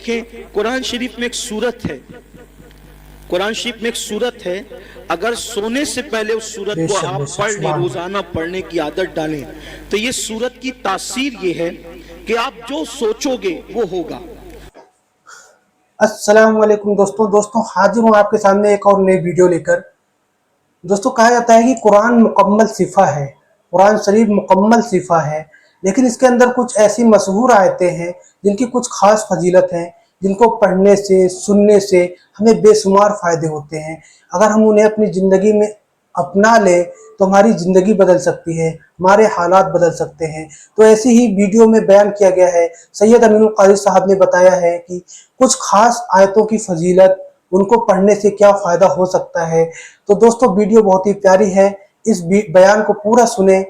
دیکھیں قرآن شریف میں ایک سورت ہے، قرآن شریف میں ایک سورت ہے، اگر سونے سے پہلے اس سورت کو آپ پڑھ لیں، روزانہ پڑھنے کی عادت ڈالیں، تو یہ سورت کی تاثیر یہ ہے کہ آپ جو سوچو گے وہ ہوگا۔ السلام علیکم دوستوں حاضر ہوں آپ کے سامنے ایک اور نئی ویڈیو لے کر۔ دوستوں کہا جاتا ہے کہ قرآن مکمل صفحہ ہے، قرآن شریف مکمل صفحہ ہے، لیکن اس کے اندر کچھ ایسی مشہور آیتیں ہیں جن کی کچھ خاص فضیلت ہیں، جن کو پڑھنے سے سننے سے ہمیں بے شمار فائدے ہوتے ہیں۔ اگر ہم انہیں اپنی زندگی میں اپنا لیں تو ہماری زندگی بدل سکتی ہے، ہمارے حالات بدل سکتے ہیں۔ تو ایسی ہی ویڈیو میں بیان کیا گیا ہے، سید امین القاری صاحب نے بتایا ہے کہ کچھ خاص آیتوں کی فضیلت، ان کو پڑھنے سے کیا فائدہ ہو سکتا ہے۔ تو دوستوں ویڈیو بہت ہی پیاری ہے، اس بیان کو پورا سنیں،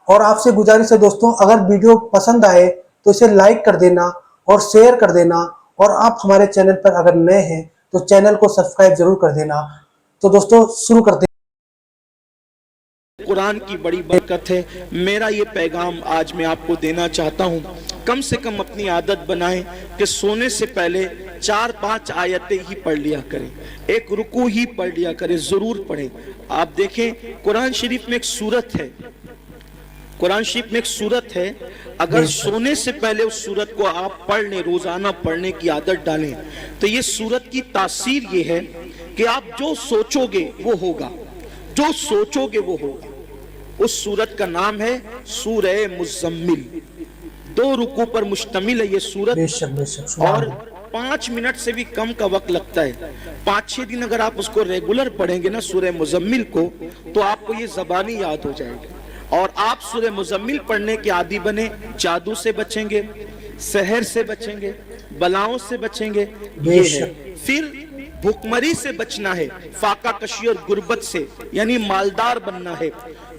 اور آپ سے گزارش ہے دوستوں اگر ویڈیو پسند آئے تو اسے لائک کر دینا اور شیئر کر دینا، اور آپ ہمارے چینل پر اگر نئے ہیں تو چینل کو سبسکرائب ضرور کر دینا۔ تو دوستوں شروع کرتے ہیں۔ قرآن کی بڑی برکت ہے۔ میرا یہ پیغام آج میں آپ کو دینا چاہتا ہوں، کم سے کم اپنی عادت بنائیں کہ سونے سے پہلے 4-5 آیتیں ہی پڑھ لیا کریں، ایک رکوع ہی پڑھ لیا کریں، ضرور پڑھیں۔ آپ دیکھیں قرآن شریف میں ایک سورت ہے، قرآن شریف میں ایک سورت ہے، اگر سونے سے پہلے اس سورت کو آپ پڑھ لیں، روزانہ پڑھنے کی عادت ڈالیں، تو یہ سورت کی تاثیر یہ ہے کہ آپ جو سوچو گے وہ ہوگا، جو سوچو گے وہ ہوگا۔ اس سورت کا نام ہے سورہ مزمل، 2 رکوع پر مشتمل ہے یہ سورت، اور 5 منٹ سے بھی کم کا وقت لگتا ہے۔ 5-6 دن اگر آپ اس کو ریگولر پڑھیں گے نا سورہ مزمل کو، تو آپ کو یہ زبانی یاد ہو جائے گا، اور آپ سورہ مزمل پڑھنے کے عادی بنے، جادو سے بچیں گے، سحر سے بچیں گے، بلاؤں سے بچیں گے، یہ ہے۔ پھر بھوکمری سے بچنا ہے، فاقہ کشی اور غربت سے، یعنی مالدار بننا ہے۔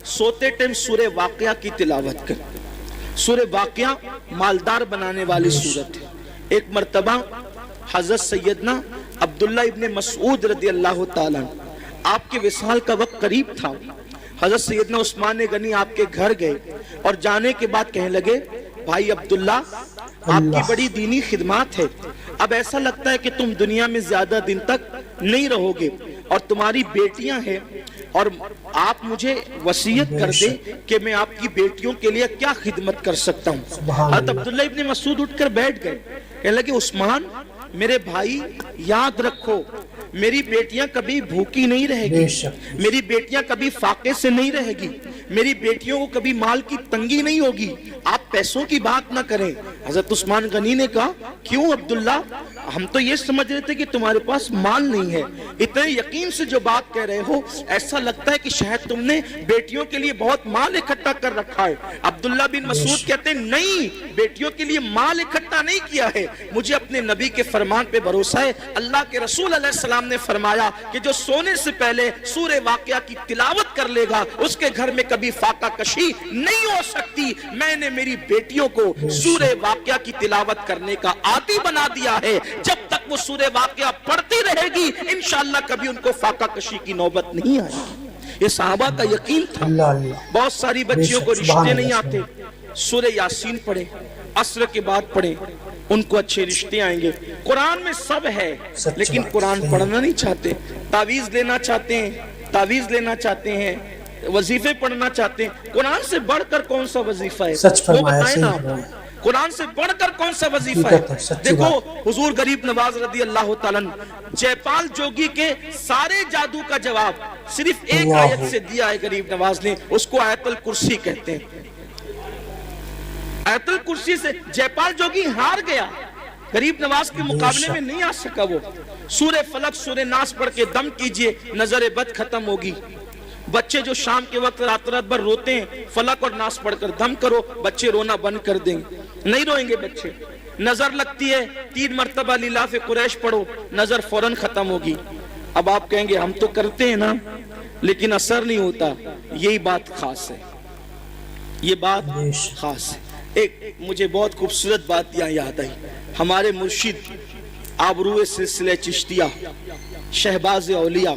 سوتے ٹائم سورہ واقعہ کی تلاوت کر، سورہ واقعہ مالدار بنانے والی سورت ہے۔ ایک مرتبہ حضرت سیدنا عبداللہ ابن مسعود رضی اللہ تعالیٰ آپ کے وصال کا وقت قریب تھا، حضرت سیدنا عثمان غنی آپ کے گھر گئے، اور جانے کے بعد کہنے لگے بھائی عبداللہ آپ کی بڑی دینی خدمات ہے، اب ایسا لگتا ہے کہ تم دنیا میں زیادہ دن تک نہیں رہو گے، اور تمہاری بیٹیاں ہیں، اور آپ مجھے وصیت کر دیں کہ میں آپ کی بیٹیوں کے لیے کیا خدمت کر سکتا ہوں۔ حضرت عبداللہ ابن مسعود اٹھ کر بیٹھ گئے، کہنے لگے عثمان میرے بھائی یاد رکھو میری بیٹیاں کبھی بھوکی نہیں رہے گی، میری بیٹیاں کبھی فاقے سے نہیں رہے گی، میری بیٹیوں کو کبھی مال کی تنگی نہیں ہوگی، آپ پیسوں کی بات نہ کریں۔ حضرت عثمان غنی نے کہا کیوں عبداللہ، ہم تو یہ سمجھ رہے تھے کہ تمہارے پاس مال نہیں ہے، اتنے یقین سے جو بات کہہ رہے ہو ایسا لگتا ہے کہ شاید تم نے بیٹیوں کے لیے بہت مال اکٹھا کر رکھا ہے۔ عبداللہ بن مسعود کہتے ہیں نہیں، بیٹیوں کے لیے مال اکٹھا نہیں کیا ہے، مجھے اپنے نبی کے فرمان پہ بھروسہ ہے۔ اللہ کے رسول علیہ السلام نے فرمایا کہ جو سونے سے پہلے سورہ واقعہ کی تلاوت کر لے گا اس کے گھر میں کبھی فاقہ کشی نہیں ہو سکتی۔ میں نے میری بیٹیوں کو سورہ واقعہ کی تلاوت کرنے کا عادی بنا دیا ہے، جب تک وہ سورہ واقعہ پڑھتی رہے گی انشاءاللہ کبھی ان کو فاقہ کشی کی نوبت نہیں آئے گی۔ یہ صحابہ کا یقین تھا۔ بہت ساری بچیوں کو رشتے نہیں آتے، سورہ یاسین پڑھیں، عصر کے بعد پڑھیں، ان کو اچھے رشتے آئیں گے۔ قرآن میں سب ہے لیکن قرآن پڑھنا نہیں چاہتے، تعویذ لینا چاہتے ہیں، تعویذ لینا چاہتے ہیں، وظیفے پڑھنا چاہتے ہیں۔ قرآن سے بڑھ کر کون سا وظیفہ ہے وہ بتائیں نا، قرآن سے بڑھ کر کون سا وظیفہ ہے؟ دیکھو حضور غریب نواز رضی اللہ تعالیٰ جے پال جوگی کے سارے جادو کا جواب صرف ایک آیت سے دیا ہے غریب نواز نے، اس کو آیت الکرسی کہتے ہیں۔ آیت الکرسی سے جے پال جوگی ہار گیا، غریب نواز کے مقابلے میں نہیں آ سکا۔ وہ سورہ فلق سورہ ناس پڑھ کے دم کیجئے، نظر بد ختم ہوگی۔ بچے جو شام کے وقت رات رات بھر روتے ہیں، فلق اور ناس پڑھ کر دم کرو، بچے رونا بند کر دیں گے، نہیں روئیں گے بچے۔ نظر لگتی ہے 3 مرتبہ لیلاف قریش پڑھو، نظر فوراً ختم ہوگی۔ اب آپ کہیں گے ہم تو کرتے ہیں نا لیکن اثر نہیں ہوتا، یہی بات خاص ہے، یہ بات خاص ہے۔ ایک مجھے بہت خوبصورت بات یہاں یاد آئی، ہمارے مرشد آبرو سلسلہ چشتیہ شہباز اولیاء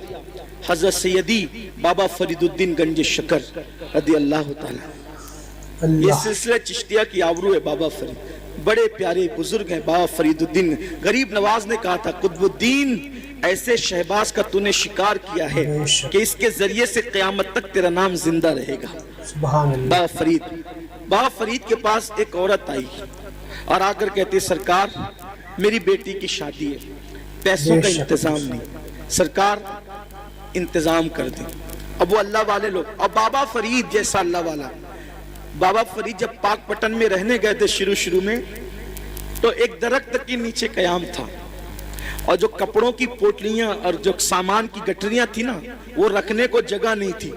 حضرت سیدی بابا فرید الدین گنج شکر رضی اللہ تعالیٰ، یہ سلسلہ چشتیہ کی آبرو ہے بابا فرید۔ بڑے پیارے بزرگ ہیں بابا فرید الدین غریب نواز نے کہا تھا قطب الدین ایسے شہباز کا تو نے شکار کیا ہے کہ اس کے ذریعے سے قیامت تک تیرا نام زندہ رہے گا. سبحان اللہ. بابا فرید کے پاس ایک عورت آئی اور آ کر کہتے سرکار میری بیٹی کی شادی ہے, پیسوں کا انتظام نہیں, سرکار انتظام کر دیں. اب وہ اللہ والے لوگ, اور بابا فرید جیسا اللہ والا, بابا فرید جب پاک پٹن میں رہنے گئے تھے شروع میں تو ایک درخت کے نیچے قیام تھا, اور جو کپڑوں کی پوٹلیاں اور جو سامان کی گٹریاں تھی نا وہ رکھنے کو جگہ نہیں تھی.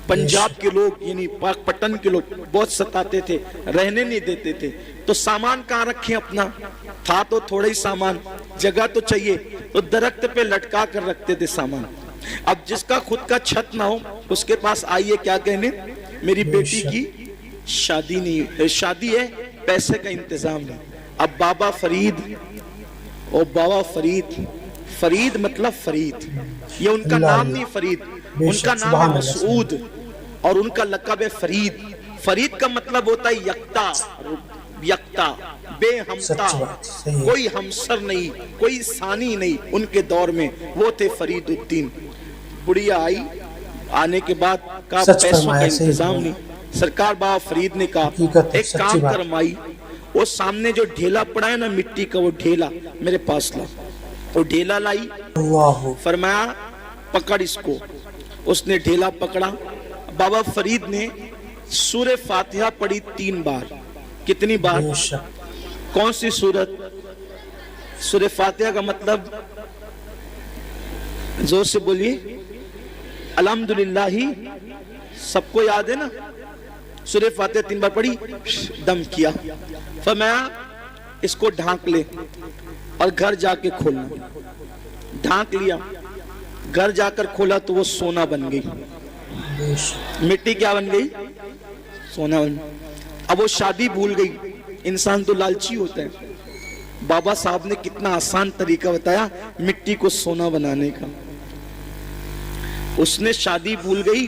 پنجاب کے لوگ یعنی پاک پٹن کے لوگ بہت ستاتے تھے, رہنے نہیں دیتے تھے, تو سامان کہاں رکھیں اپنا, تھا تو تھوڑا ہی سامان, جگہ تو چاہیے, تو درخت پہ لٹکا کر رکھتے تھے سامان. اب جس کا خود کا چھت نہ ہو اس کے پاس آئیے کیا کہنے, میری بیٹی کی شادی نہیں, شادی ہے پیسے کا انتظام نہیں. اب بابا فرید, اور بابا فرید مطلب فرید, یہ ان کا نام نہیں فرید, ان کا نام ہے مسعود اور ان کا لقب ہے فرید. فرید کا مطلب ہوتا ہے یکتا, بے ہمتا, کوئی ہمسر نہیں, کوئی ثانی نہیں. ان کے دور میں وہ تھے فرید الدین. بڑھیا آئی, آنے کے بعد کہا پیسوں کا انتظام نہیں. سرکار بابا فرید نے کہا ایک کام کر مائی, وہ سامنے جو ڈھیلا پڑا ہے نا مٹی کا, وہ ڈھیلا میرے پاس لا. وہ ڈھیلا لائی, فرمایا پکڑ اس کو. اس نے ڈھیلا پکڑا. بابا فرید نے سورہ فاتحہ پڑھی 3 بار. کتنی بار؟ کون سی سورت؟ سورہ فاتحہ کا مطلب زور سے بولیے, الحمدللہ ہی سب کو یاد ہے نا. سورہ فاتحہ 3 بار پڑھی, دم کیا, فرمایا اس کو ڈھانک لے اور گھر جا کے کھولنا. ڈھانک لیا, گھر جا کر کھولا تو وہ سونا بن گئی. مٹی کیا بن گئی؟ سونا بن گئی. اب وہ شادی بھول گئی. انسان تو لالچی ہوتا ہے. بابا صاحب نے کتنا آسان طریقہ بتایا مٹی کو سونا بنانے کا. اس نے شادی بھول گئی,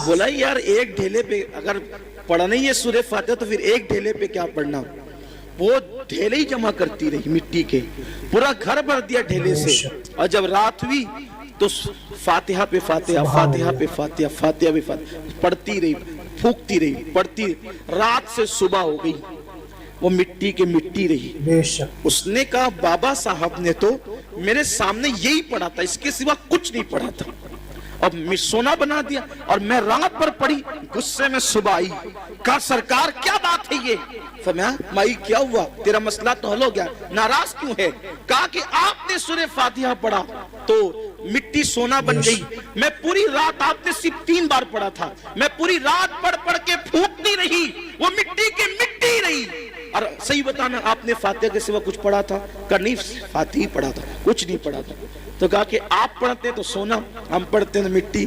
بولا یار ایک ڈھیلے پہ اگر پڑھنا ہی ہے سورہ فاتحہ تو پھر ایک ڈھیلے پہ کیا پڑھنا. وہ ڈھیلے ہی جمع کرتی رہی مٹی کے, پورا گھر بھر دیا ڈھیلے سے. اور جب رات ہوئی تو فاتحہ پہ فاتحہ, فاتحہ پہ فاتحہ, فاتحہ پہ فاتحہ پڑھتی رہی, پھونکتی رہی, پڑھتی رہی. رات سے صبح ہو گئی, وہ مٹی کے مٹی رہی. اس نے کہا بابا صاحب نے تو میرے سامنے یہی پڑھا تھا, اس کے سوا کچھ نہیں پڑھا تھا, اب سونا بنا دیا. اور میں رات پر پڑھی, غصے میں صبح آئی, کہا سرکار کیا بات ہے یہ؟ فرمایا مائی کیا ہوا, تیرا مسئلہ تو حل ہو گیا, ناراض کیوں ہے؟ کہا کہ آپ نے سورہ فاتحہ پڑھا تو مٹی سونا بن گئی. میں پوری رات, آپ نے صرف 3 بار پڑھا تھا, میں پوری رات پڑھ کے پھونکتی رہی, وہ مٹی کے مٹی رہی. اور صحیح بتانا آپ نے فاتحہ کے سوا کچھ پڑھا تھا؟ کہ نہیں, فاتحہ ہی پڑھا تھا, کچھ نہیں پڑھا تھا. تو کہا کہ آپ پڑھتے تو سونا, ہم پڑھتے ہیں مٹی.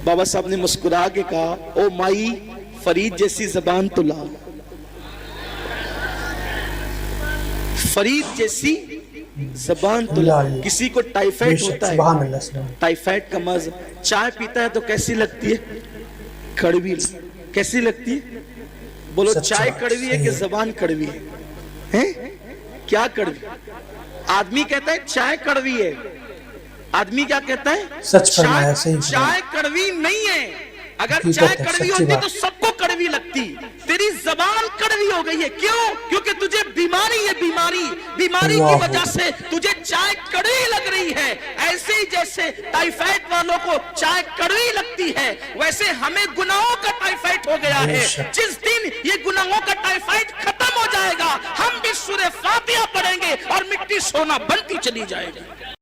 بابا صاحب نے مسکرا کے کہا او مائی فرید جیسی زبان تو لا, فرید جیسی زبان تو لا. کسی کو ٹائیفائڈ ہوتا ہے, ٹائیفائڈ کا مزہ, چائے پیتا ہے تو کیسی لگتی ہے؟ کڑوی. کیسی لگتی ہے؟ بولو چائے کڑوی ہے کہ زبان کڑوی ہے؟ کیا کڑوی؟ آدمی کہتا ہے چائے کڑوی ہے, آدمی کیا کہتا ہے؟ چائے کڑوی نہیں ہے. اگر چائے کڑوی ہوتی تو سب کو کڑوی لگتی. تیری زبان کڑوی ہو گئی ہے. کیوں؟ کیونکہ تجھے بیماری ہے, بیماری کی وجہ سے تجھے چائے کڑوی لگ رہی ہے. ایسے ہی جیسے ٹائیفائڈ والوں کو چائے کڑوی لگتی ہے, ویسے ہمیں گناہوں کا ٹائیفائڈ ہو گیا ہے. جس دن یہ گناہوں کا ٹائیفائڈ ختم ہو جائے گا, ہم بھی سورہ فاتحہ پڑھیں گے اور مٹی سونا بنتی چلی جائے گی.